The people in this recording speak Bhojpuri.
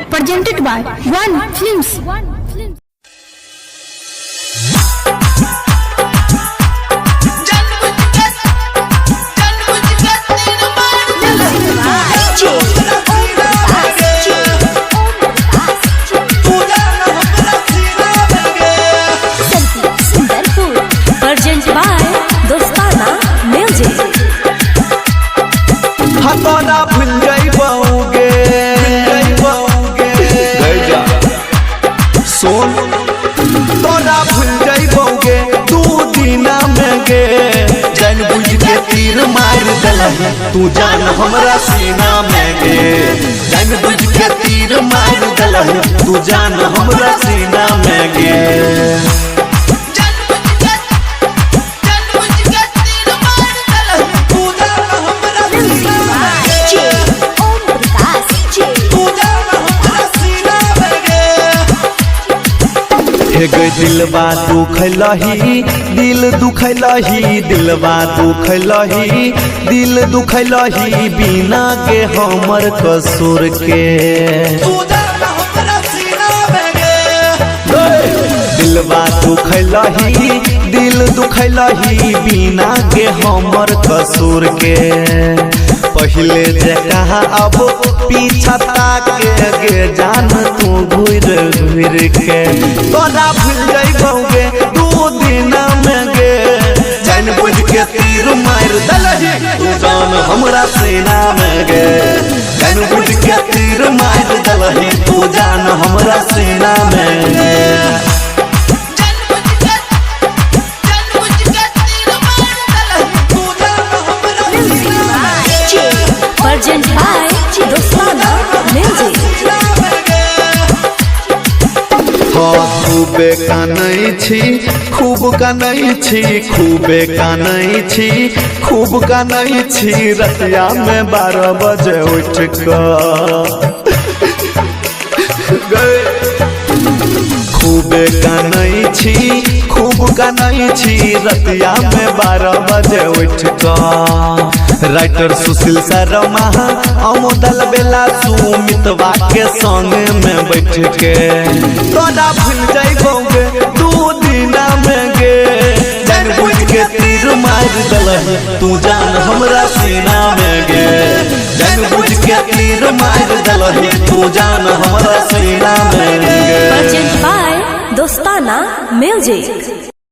presented by One Films. हतोना भूल जाइबोगे सोन तोरा भूल जाइबोगे तू दीना में गे जान बुझ के तीर मार दलही तू जान हमरा सीना में गे जान बुझ के तीर मार दलही तू जान हमरा सीना में गे दिलवा दुखलही दिल दुखलही दिलवा दुखलही दिल दुखलही बिना के हमर कसूर के दिलवा दुखलही दिल दुखलही बिना के हमर कसूर के पहले जगह अब पीछा ताके गे जान तू घूर घूर के तोरा भूल जाइबोगे दू दिन में गे जान बुझ के तीर मार दलही तू जान हमरा सीना में गे जान बुझ के तीर मार दलही तू जान हमरा सीना में गे खूबे कानै छी खूब कानै छी खूबे कानै छी खूब कानै छी रतिया में 12 बजे उठ खूबे कानै छी खूब कानै छी रतिया में 12 बजे उठ राइटर सुशील शर्मा अमोदल बेला सुमितवा के संग में बैठ के तोरा भूल जाइबोगे दू दिन में गे जान बुझ के तीर मार दलही तू जान हमरा सीना में गे जान बुझ के तीर मार दलही तू जान हमरा सीना में गे दोस्ताना म्यूजिक।